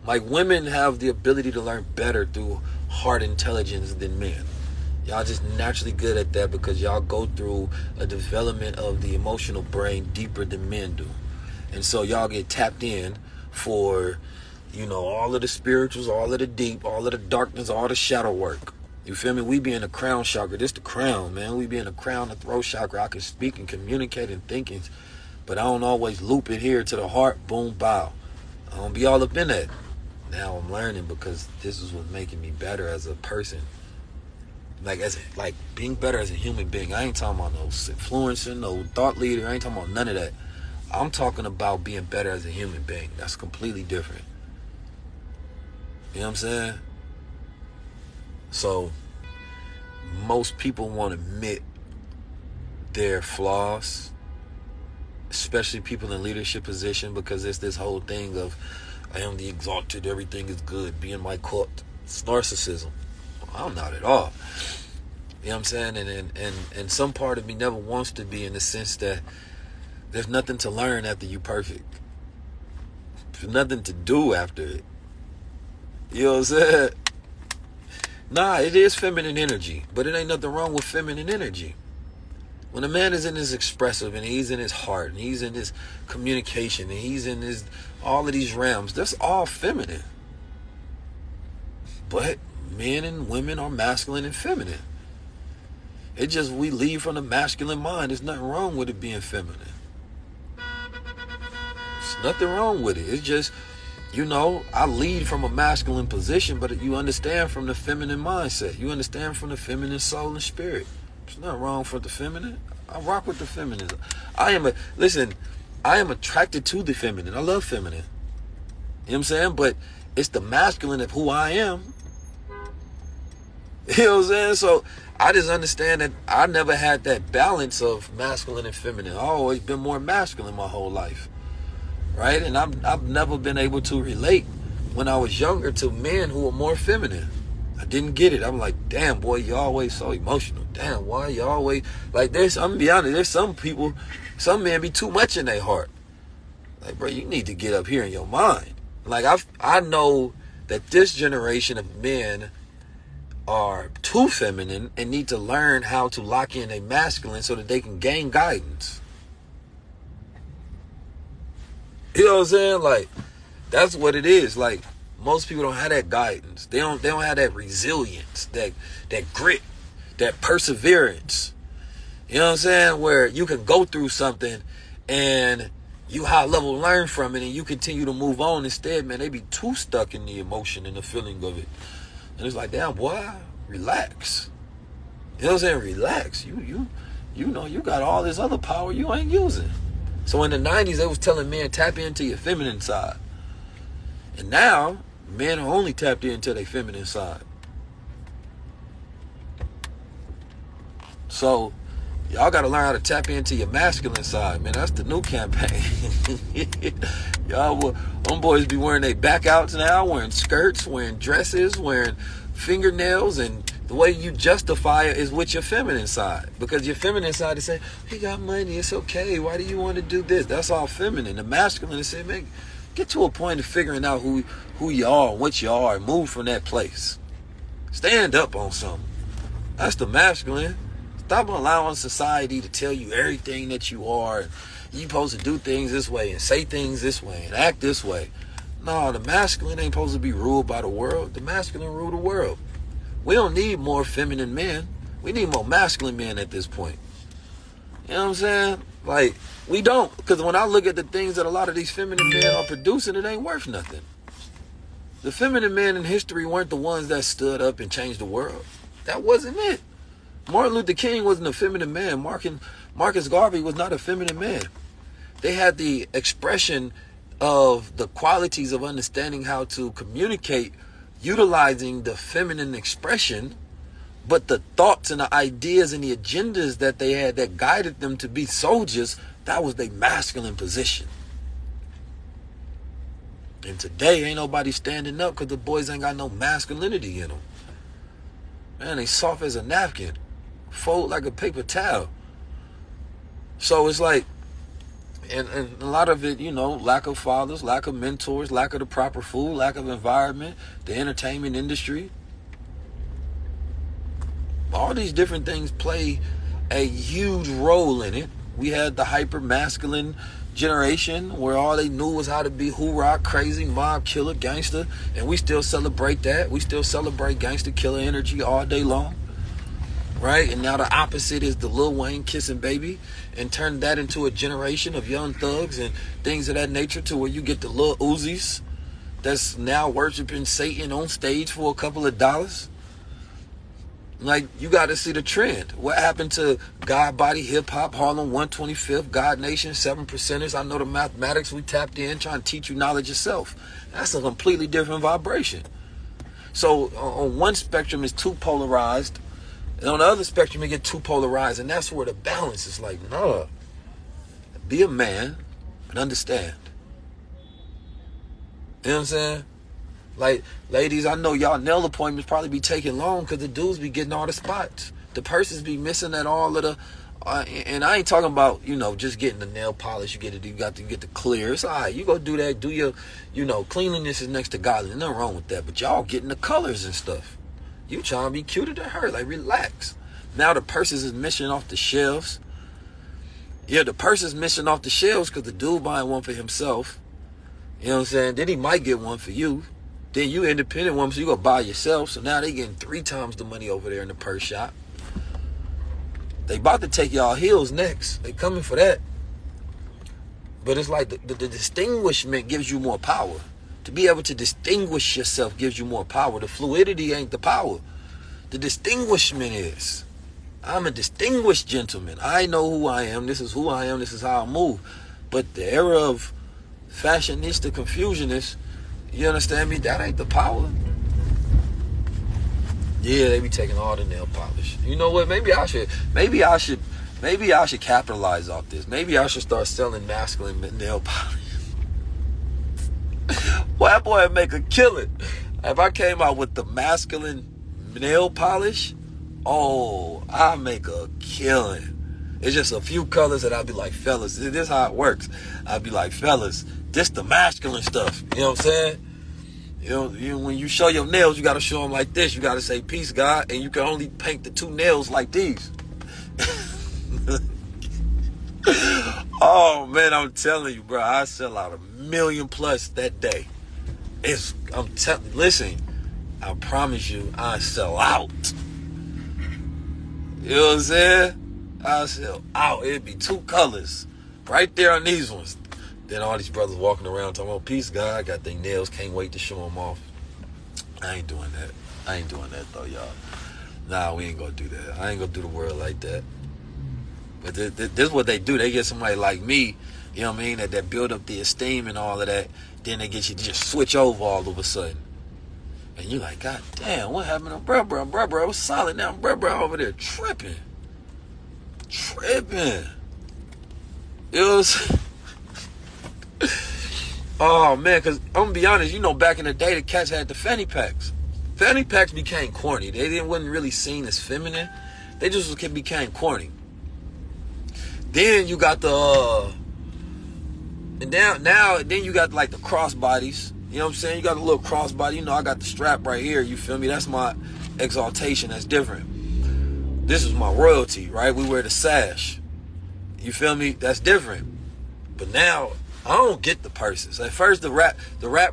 Like, women have the ability to learn better through heart intelligence than men. Y'all just naturally good at that because y'all go through a development of the emotional brain deeper than men do. And so y'all get tapped in for, all of the spirituals, all of the deep, all of the darkness, all the shadow work. You feel me? We be in the crown chakra. This the crown, man. We be in the crown, the throat chakra. I can speak and communicate and thinking, but I don't always loop it here to the heart. Boom, bow. I don't be all up in that. Now I'm learning because this is what's making me better as a person. Like being better as a human being. I ain't talking about no influencer, no thought leader. I ain't talking about none of that. I'm talking about being better as a human being. That's completely different. You know what I'm saying? So most people won't admit their flaws, especially people in leadership position, because it's this whole thing of I am the exalted, everything is good, being my cult. It's narcissism. I'm not at all. You know what I'm saying? And some part of me never wants to be, in the sense that there's nothing to learn after you perfect. There's nothing to do after it. You know what I'm saying? Nah, it is feminine energy, but it ain't nothing wrong with feminine energy. When a man is in his expressive and he's in his heart and he's in his communication and he's in his all of these realms, that's all feminine. But men and women are masculine and feminine. It just, we lead from the masculine mind. There's nothing wrong with it being feminine. There's nothing wrong with it. It's just, I lead from a masculine position, but you understand from the feminine mindset. You understand from the feminine soul and spirit. There's nothing wrong for the feminine. I rock with the feminine. I am attracted to the feminine. I love feminine. You know what I'm saying? But it's the masculine of who I am. You know what I'm saying? So I just understand that I never had that balance of masculine and feminine. I've always been more masculine my whole life. Right? And I've never been able to relate when I was younger to men who were more feminine. I didn't get it. I'm like, damn, boy, you always so emotional. Damn, why you always like this? I'm gonna be honest, there's some men be too much in their heart. Like, bro, you need to get up here in your mind. Like, I know that this generation of men are too feminine and need to learn how to lock in a masculine so that they can gain guidance. You know what I'm saying? Like, that's what it is. Like, most people don't have that guidance. They don't have that resilience, that grit, that perseverance. You know what I'm saying? Where you can go through something and you high level learn from it and you continue to move on. Instead, man, they be too stuck in the emotion and the feeling of it. And it's like, damn, boy, relax. You know what I'm saying? Relax. You got all this other power you ain't using. So in the 90s, they was telling men, tap into your feminine side. And now, men are only tapped into their feminine side. So, y'all got to learn how to tap into your masculine side, man. That's the new campaign. Them boys be wearing their back outs now, wearing skirts, wearing dresses, wearing fingernails, and the way you justify it is with your feminine side. Because your feminine side is saying, he got money, it's okay. Why do you want to do this? That's all feminine. The masculine is saying, man, get to a point of figuring out who you are and what you are and move from that place. Stand up on something. That's the masculine. Stop allowing society to tell you everything that you are. You're supposed to do things this way and say things this way and act this way. No, the masculine ain't supposed to be ruled by the world. The masculine rule the world. We don't need more feminine men. We need more masculine men at this point. You know what I'm saying? Like, we don't. Because when I look at the things that a lot of these feminine men are producing, it ain't worth nothing. The feminine men in history weren't the ones that stood up and changed the world. That wasn't it. Martin Luther King wasn't a feminine man. Marcus Garvey was not a feminine man. They had the expression of the qualities of understanding how to communicate utilizing the feminine expression, but the thoughts and the ideas and the agendas that they had that guided them to be soldiers, that was their masculine position. And today ain't nobody standing up because the boys ain't got no masculinity in them. Man, they soft as a napkin, fold like a paper towel. So it's like, And a lot of it, you know, lack of fathers, lack of mentors, lack of the proper food, lack of environment, the entertainment industry. All these different things play a huge role in it. We had the hyper masculine generation where all they knew was how to be hoorah, crazy, mob, killer, gangster, and we still celebrate that. We still celebrate gangster killer energy all day long, right? And now the opposite is the Lil Wayne kissing baby, and turn that into a generation of young thugs and things of that nature, to where you get the Lil Uzis that's now worshiping Satan on stage for a couple of dollars. Like, you got to see the trend. What happened to God Body, Hip Hop, Harlem 125th, God Nation, 7 Percenters? I know the mathematics we tapped in, trying to teach you knowledge yourself. That's a completely different vibration. So on one spectrum, it's too polarized. And on the other spectrum, it get too polarized. And that's where the balance is like, nah. Be a man and understand. You know what I'm saying? Like, ladies, I know y'all nail appointments probably be taking long because the dudes be getting all the spots. The purses be missing at all of the... and I ain't talking about, you know, just getting the nail polish. You got to get the clear. It's all right. You go do that. Do your, you know, cleanliness is next to godliness. Nothing wrong with that. But y'all getting the colors and stuff. You trying to be cuter than her. Like, relax. Now the purses is missing off the shelves. Yeah, the purse is missing off the shelves because the dude buying one for himself. You know what I'm saying? Then he might get one for you. Then you independent woman, so you go buy yourself. So now they getting 3 times the money over there in the purse shop. They about to take y'all heels next. They coming for that. But it's like the distinguishment gives you more power. To be able to distinguish yourself gives you more power. The fluidity ain't the power. The distinguishment is. I'm a distinguished gentleman. I know who I am. This is who I am. This is how I move. But the era of fashionista confusionist, you understand me? That ain't the power. Yeah, they be taking all the nail polish. You know what? Maybe I should capitalize off this. Maybe I should start selling masculine nail polish. Boy, that boy would make a killing. If I came out with the masculine nail polish, oh, I make a killing. It's just a few colors that I'd be like, fellas, this is how it works. I'd be like, fellas, this the masculine stuff. You know what I'm saying? You know, when you show your nails, you got to show them like this. You got to say, peace, God. And you can only paint the 2 nails like these. Oh, man, I'm telling you, bro. I sell out 1 million plus that day. Listen, I promise you, I sell out. You know what I'm saying? I sell out. It'd be 2 colors right there on these ones. Then all these brothers walking around talking about, peace, God, I got their nails, can't wait to show them off. I ain't doing that. I ain't doing that, though, y'all. Nah, we ain't gonna do that. I ain't gonna do the world like that. But this is what they do. They get somebody like me, you know what I mean, that build up the esteem and all of that. Then they get you to just switch over all of a sudden. And you're like, God damn, what happened to bruh? I was solid now. Bruh over there tripping. Tripping. It was... Oh, man, because I'm going to be honest, you know, back in the day, the cats had the fanny packs. Fanny packs became corny. Wasn't really seen as feminine. They just became corny. Then you got the... and then you got, like, the crossbodies. You know what I'm saying? You got a little crossbody. You know, I got the strap right here. You feel me? That's my exaltation. That's different. This is my royalty, right? We wear the sash. You feel me? That's different. But now... I don't get the purses. At first, the rap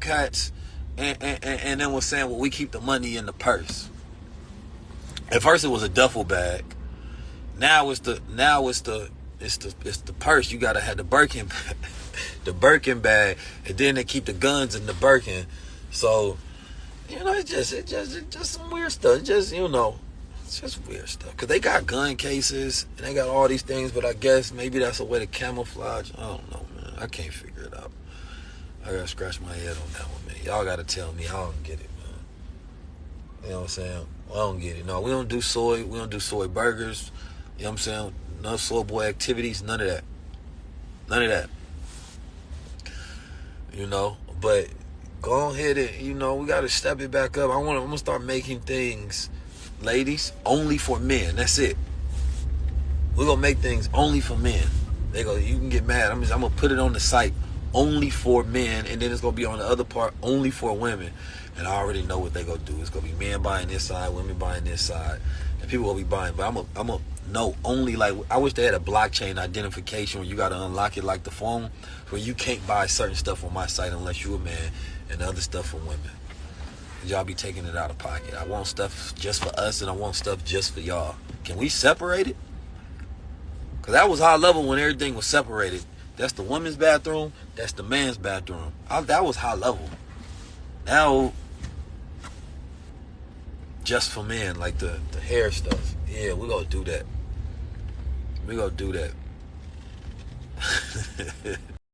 cats, and then was saying, well, we keep the money in the purse. At first, it was a duffel bag. Now it's the purse. You gotta have the Birkin, the Birkin bag, and then they keep the guns in the Birkin. So, you know, it's just some weird stuff. It's just, you know, it's just weird stuff. Cause they got gun cases and they got all these things, but I guess maybe that's a way to camouflage. I don't know. I can't figure it out. I gotta scratch my head on that one, man. Y'all gotta tell me. I don't get it, man. You know what I'm saying? I don't get it. No, we don't do soy. We don't do soy burgers. You know what I'm saying? No soy boy activities. None of that. None of that. You know? But go ahead and, you know, we gotta step it back up. I'm gonna start making things, ladies, only for men. That's it. We're gonna make things only for men. They go, you can get mad. I'm gonna put it on the site only for men, and then it's gonna be on the other part only for women. And I already know what they gonna do. It's gonna be men buying this side, women buying this side, and people will be buying. But I'm a no only, like, I wish they had a blockchain identification where you gotta unlock it like the phone, where you can't buy certain stuff on my site unless you a man, and other stuff for women. Y'all be taking it out of pocket. I want stuff just for us, and I want stuff just for y'all. Can we separate it? Because that was high level when everything was separated. That's the women's bathroom, that's the man's bathroom. That was high level. Now, just for men, like the hair stuff. Yeah, we're going to do that. We're going to do that.